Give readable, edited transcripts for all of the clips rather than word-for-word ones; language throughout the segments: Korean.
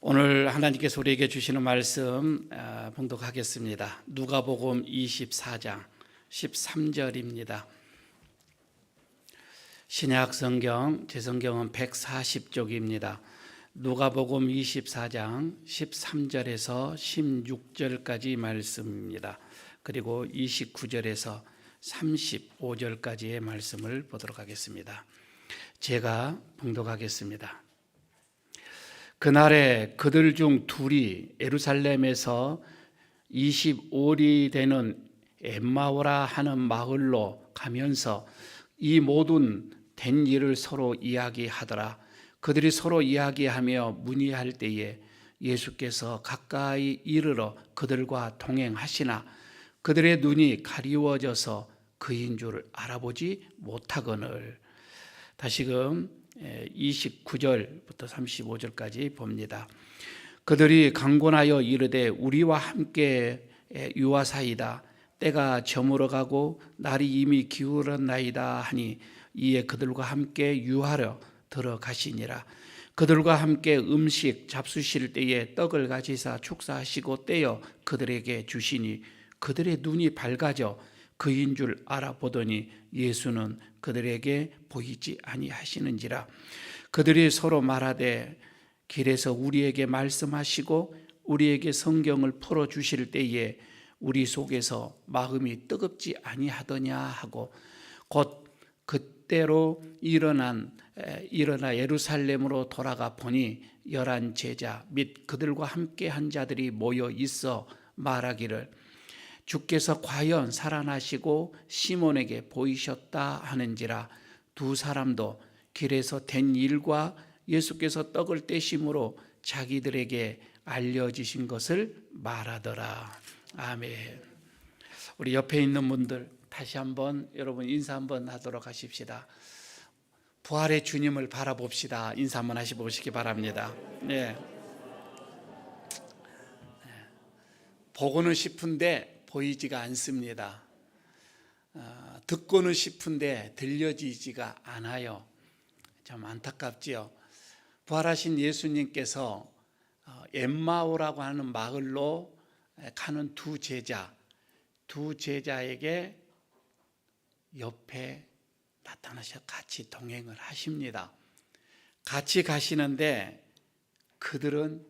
오늘 하나님께서 우리에게 주시는 말씀 봉독하겠습니다. 누가복음 24장 13절입니다. 신약 성경, 제 성경은 140쪽입니다. 누가복음 24장 13절에서 16절까지 말씀입니다. 그리고 29절에서 35절까지의 말씀을 보도록 하겠습니다. 제가 봉독하겠습니다. 그날에 그들 중 둘이 예루살렘에서 25리 되는 엠마오라 하는 마을로 가면서 이 모든 된 일을 서로 이야기하더라. 그들이 서로 이야기하며 문의할 때에 예수께서 가까이 이르러 그들과 동행하시나 그들의 눈이 가리워져서 그인 줄 알아보지 못하거늘. 다시금 29절부터 35절까지 봅니다. 그들이 강권하여 이르되 우리와 함께 유하사이다. 때가 저물어가고 날이 이미 기울었나이다 하니 이에 그들과 함께 유하러 들어가시니라. 그들과 함께 음식 잡수실 때에 떡을 가지사 축사하시고 떼어 그들에게 주시니 그들의 눈이 밝아져 그인 줄 알아보더니 예수는 그들에게 보이지 아니하시는지라. 그들이 서로 말하되 길에서 우리에게 말씀하시고 우리에게 성경을 풀어주실 때에 우리 속에서 마음이 뜨겁지 아니하더냐 하고 곧 그때로 일어나 예루살렘으로 돌아가 보니 11 제자 및 그들과 함께 한 자들이 모여 있어 말하기를 주께서 과연 살아나시고 시몬에게 보이셨다 하는지라. 두 사람도 길에서 된 일과 예수께서 떡을 떼심으로 자기들에게 알려지신 것을 말하더라. 아멘. 우리 옆에 있는 분들 다시 한번 여러분 인사 한번 하도록 하십시다. 부활의 주님을 바라봅시다. 인사 한번 하시기 바랍니다. 네. 보고는 싶은데 보이지가 않습니다. 듣고는 싶은데 들려지지가 않아요. 참 안타깝지요. 부활하신 예수님께서 엠마오라고 하는 마을로 가는 두 제자에게 옆에 나타나셔 같이 동행을 하십니다. 같이 가시는데 그들은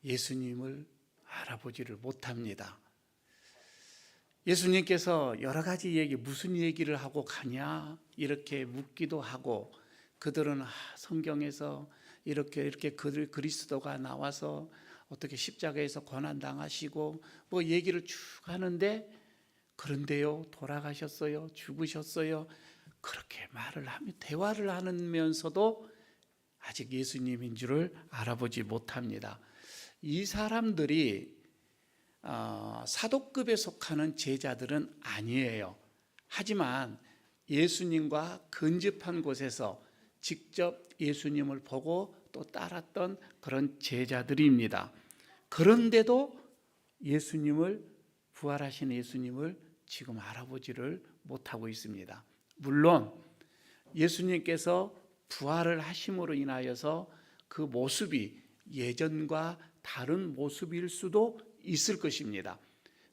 예수님을 알아보지를 못합니다. 예수님께서 여러 가지 얘기, 무슨 얘기를 하고 가냐 이렇게 묻기도 하고 그들은 성경에서 이렇게 그리스도가 나와서 어떻게 십자가에서 고난당하시고 뭐 얘기를 쭉 하는데 그런데요 돌아가셨어요, 죽으셨어요 그렇게 말을 하며 대화를 하면서도 아직 예수님인 줄을 알아보지 못합니다. 이 사람들이 사도급에 속하는 제자들은 아니에요. 하지만 예수님과 근접한 곳에서 직접 예수님을 보고 또 따랐던 그런 제자들입니다. 그런데도 부활하신 예수님을 지금 알아보지를 못하고 있습니다. 물론 예수님께서 부활을 하심으로 인하여서 그 모습이 예전과 다른 모습일 수도 있을 것입니다.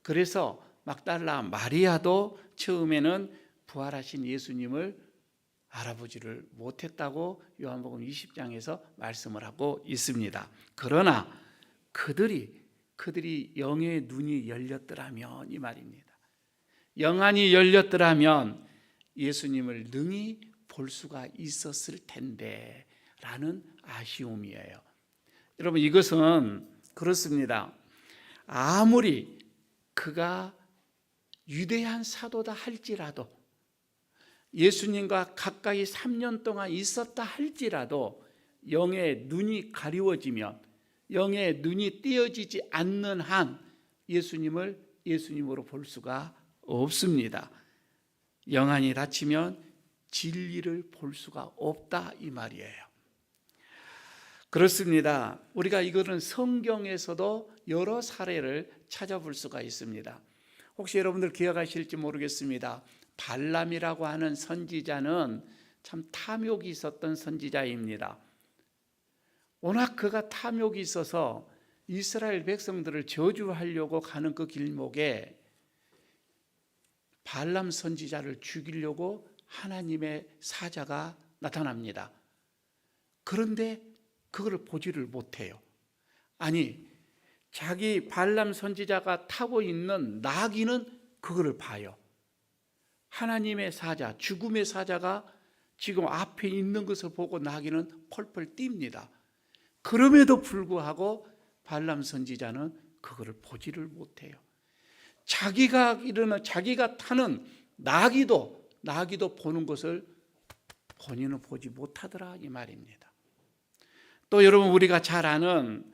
그래서 막달라 마리아도 처음에는 부활하신 예수님을 알아보지를 못했다고 요한복음 20장에서 말씀을 하고 있습니다. 그러나 그들이 영의 눈이 열렸더라면 이 말입니다. 영안이 열렸더라면 예수님을 능히 볼 수가 있었을 텐데 라는 아쉬움이에요. 여러분 이것은 그렇습니다. 아무리 그가 위대한 사도다 할지라도 예수님과 가까이 3년 동안 있었다 할지라도 영의 눈이 가리워지면 영의 눈이 띄어지지 않는 한 예수님을 예수님으로 볼 수가 없습니다. 영안이 닫히면 진리를 볼 수가 없다 이 말이에요. 그렇습니다. 우리가 이거는 성경에서도 여러 사례를 찾아볼 수가 있습니다. 혹시 여러분들 기억하실지 모르겠습니다. 발람이라고 하는 선지자는 참 탐욕이 있었던 선지자입니다. 워낙 그가 탐욕이 있어서 이스라엘 백성들을 저주하려고 가는 그 길목에 발람 선지자를 죽이려고 하나님의 사자가 나타납니다. 그런데 그걸 보지를 못해요. 아니, 자기 발람 선지자가 타고 있는 나귀는 그거를 봐요. 하나님의 사자, 죽음의 사자가 지금 앞에 있는 것을 보고 나귀는 펄펄 뜁니다. 그럼에도 불구하고 발람 선지자는 그거를 보지를 못해요. 자기가 타는 나귀도 보는 것을 본인은 보지 못하더라, 이 말입니다. 또 여러분, 우리가 잘 아는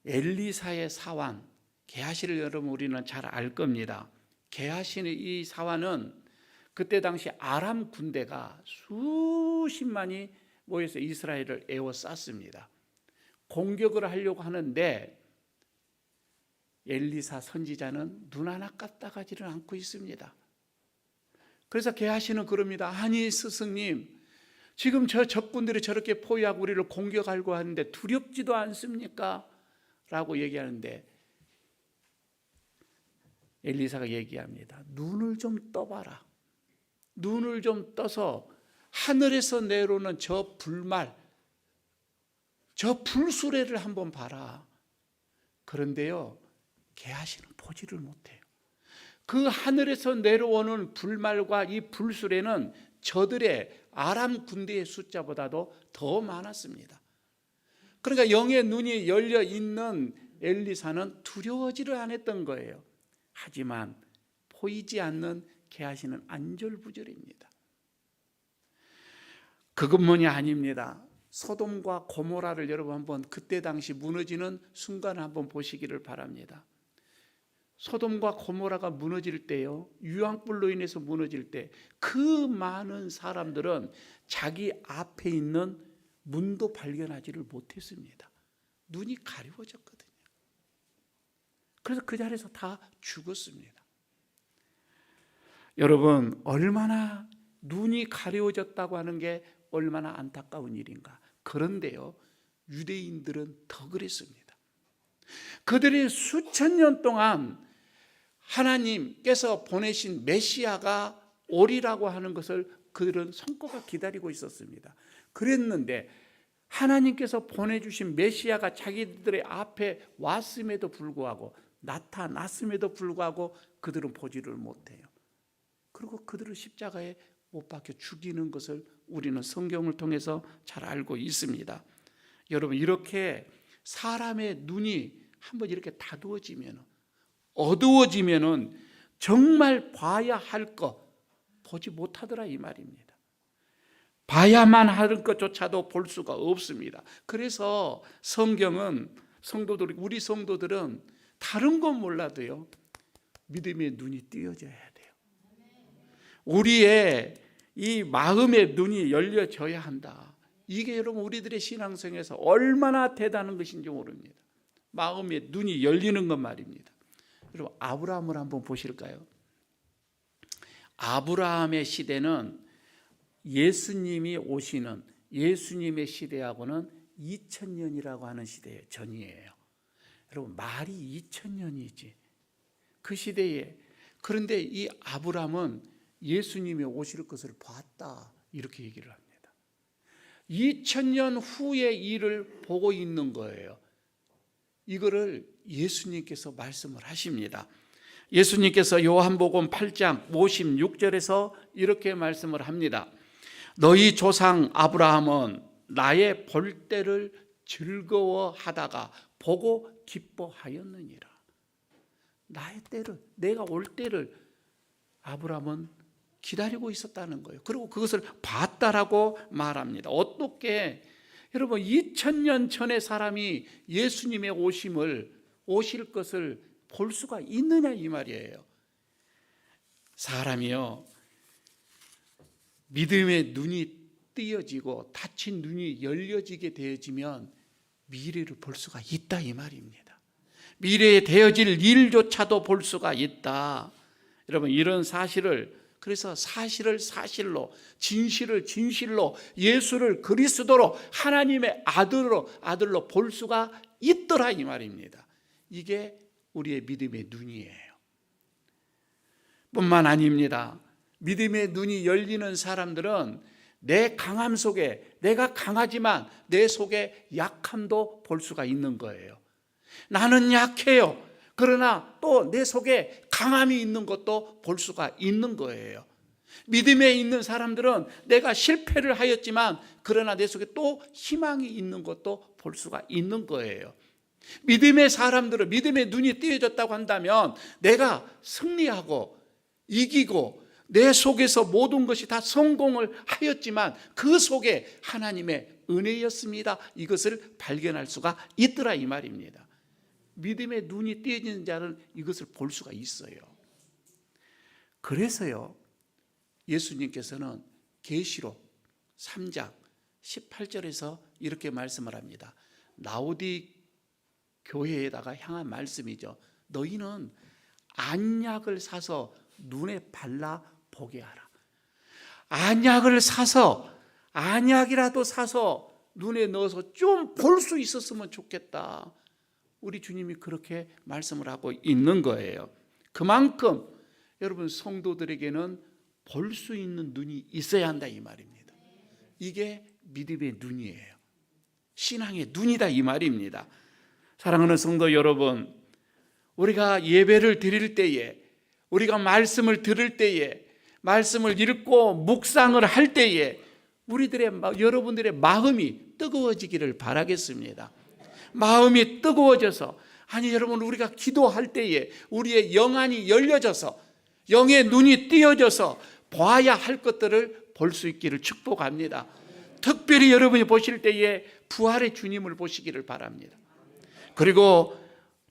엘리사의 사환 게하시를 여러분 우리는 잘 알 겁니다. 게하시의 이 사환은 그때 당시 아람 군대가 수십만이 모여서 이스라엘을 에워쌌습니다. 공격을 하려고 하는데 엘리사 선지자는 눈 하나 깜빡하지를 않고 있습니다. 그래서 게하시는 그럽니다. 아니 스승님, 지금 저 적군들이 저렇게 포위하고 우리를 공격하려고 하는데 두렵지도 않습니까? 라고 얘기하는데 엘리사가 얘기합니다. 눈을 좀 떠봐라. 눈을 좀 떠서 하늘에서 내려오는 저 불말, 저 불수레를 한번 봐라. 그런데요, 게하시는 보지를 못해요. 그 하늘에서 내려오는 불말과 이 불수레는 저들의 아람 군대의 숫자보다도 더 많았습니다. 그러니까 영의 눈이 열려 있는 엘리사는 두려워지를 않았던 거예요. 하지만 보이지 않는 게하시는 안절부절입니다. 그것만이 아닙니다. 소돔과 고모라를 여러분 한번 그때 당시 무너지는 순간을 한번 보시기를 바랍니다. 소돔과 고모라가 무너질 때요, 유황불로 인해서 무너질 때 그 많은 사람들은 자기 앞에 있는 문도 발견하지를 못했습니다. 눈이 가려워졌거든요. 그래서 그 자리에서 다 죽었습니다. 여러분, 얼마나 눈이 가려워졌다고 하는 게 얼마나 안타까운 일인가. 그런데요, 유대인들은 더 그랬습니다. 그들이 수천 년 동안 하나님께서 보내신 메시아가 오리라고 하는 것을 그들은 손꼽아 기다리고 있었습니다. 그랬는데 하나님께서 보내주신 메시아가 자기들의 앞에 왔음에도 불구하고, 나타났음에도 불구하고 그들은 보지를 못해요. 그리고 그들을 십자가에 못 박혀 죽이는 것을 우리는 성경을 통해서 잘 알고 있습니다. 여러분, 이렇게 사람의 눈이 한번 이렇게 어두워지면 정말 봐야 할 것 보지 못하더라, 이 말입니다. 봐야만 하는 것조차도 볼 수가 없습니다. 그래서 성경은 우리 성도들은 다른 건 몰라도요, 믿음의 눈이 띄어져야 돼요. 우리의 이 마음의 눈이 열려져야 한다. 이게 여러분 우리들의 신앙생에서 얼마나 대단한 것인지 모릅니다. 마음의 눈이 열리는 것 말입니다. 여러분, 아브라함을 한번 보실까요? 아브라함의 시대는 예수님이 오시는 예수님의 시대하고는 2000년이라고 하는 시대의 전이에요. 여러분, 말이 2000년이지 그 시대에. 그런데 이 아브라함은 예수님이 오실 것을 봤다, 이렇게 얘기를 합니다. 2000년 후의 일을 보고 있는 거예요. 이거를 예수님께서 말씀을 하십니다. 예수님께서 요한복음 8장 56절에서 이렇게 말씀을 합니다. 너희 조상 아브라함은 나의 볼 때를 즐거워하다가 보고 기뻐하였느니라. 나의 때를, 내가 올 때를 아브라함은 기다리고 있었다는 거예요. 그리고 그것을 봤다라고 말합니다. 어떻게 여러분 2000년 전의 사람이 예수님의 오실 것을 볼 수가 있느냐, 이 말이에요. 사람이요, 믿음의 눈이 띄어지고 닫힌 눈이 열려지게 되어지면 미래를 볼 수가 있다, 이 말입니다. 미래에 되어질 일조차도 볼 수가 있다. 여러분, 이런 사실을 그래서 사실을 사실로, 진실을 진실로, 예수를 그리스도로, 하나님의 아들로 볼 수가 있더라 이 말입니다. 이게 우리의 믿음의 눈이에요. 뿐만 아닙니다. 믿음의 눈이 열리는 사람들은 내 강함 속에, 내가 강하지만 내 속에 약함도 볼 수가 있는 거예요. 나는 약해요. 그러나 또 내 속에 강함이 있는 것도 볼 수가 있는 거예요. 믿음에 있는 사람들은 내가 실패를 하였지만 그러나 내 속에 또 희망이 있는 것도 볼 수가 있는 거예요. 믿음의 사람들은, 믿음의 눈이 띄어졌다고 한다면 내가 승리하고 이기고 내 속에서 모든 것이 다 성공을 하였지만 그 속에 하나님의 은혜였습니다. 이것을 발견할 수가 있더라 이 말입니다. 믿음의 눈이 띄어지는 자는 이것을 볼 수가 있어요. 그래서요, 예수님께서는 계시록 3장 18절에서 이렇게 말씀을 합니다. 라오디 교회에다가 향한 말씀이죠. 너희는 안약을 사서 눈에 발라 보게 하라. 안약을 사서, 안약이라도 사서 눈에 넣어서 좀 볼 수 있었으면 좋겠다. 우리 주님이 그렇게 말씀을 하고 있는 거예요. 그만큼 여러분 성도들에게는 볼 수 있는 눈이 있어야 한다 이 말입니다. 이게 믿음의 눈이에요. 신앙의 눈이다 이 말입니다. 사랑하는 성도 여러분, 우리가 예배를 드릴 때에, 우리가 말씀을 들을 때에, 말씀을 읽고 묵상을 할 때에 여러분들의 마음이 뜨거워지기를 바라겠습니다. 마음이 뜨거워져서, 아니 여러분, 우리가 기도할 때에 우리의 영안이 열려져서, 영의 눈이 띄어져서 봐야 할 것들을 볼 수 있기를 축복합니다. 특별히 여러분이 보실 때에 부활의 주님을 보시기를 바랍니다. 그리고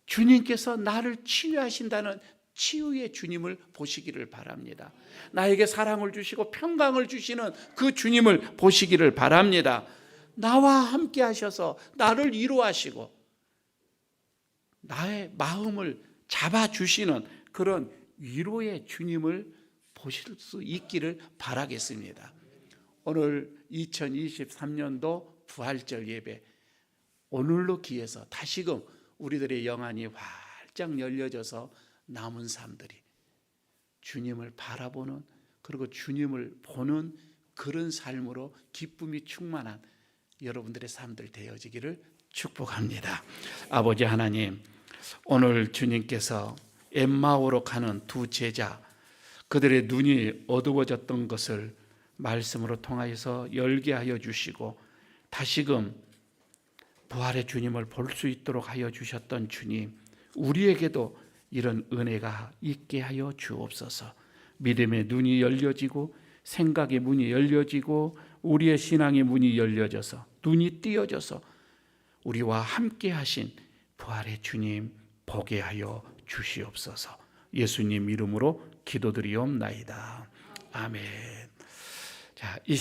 주님께서 나를 치유하신다는 치유의 주님을 보시기를 바랍니다. 나에게 사랑을 주시고 평강을 주시는 그 주님을 보시기를 바랍니다. 나와 함께 하셔서 나를 위로하시고 나의 마음을 잡아주시는 그런 위로의 주님을 보실 수 있기를 바라겠습니다. 오늘 2023년도 부활절 예배, 오늘로 기해서 다시금 우리들의 영안이 활짝 열려져서 남은 삶들이 주님을 바라보는, 그리고 주님을 보는 그런 삶으로 기쁨이 충만한 여러분들의 삶들 되어지기를 축복합니다. 아버지 하나님, 오늘 주님께서 엠마오로 가는 두 제자, 그들의 눈이 어두워졌던 것을 말씀으로 통하여서 열게 하여 주시고 다시금 부활의 주님을 볼 수 있도록 하여 주셨던 주님, 우리에게도 이런 은혜가 있게 하여 주옵소서. 믿음의 눈이 열려지고 생각의 문이 열려지고 우리의 신앙의 문이 열려져서 눈이 띄어져서 우리와 함께 하신 부활의 주님 보게 하여 주시옵소서. 예수님 이름으로 기도드리옵나이다. 아멘. 자,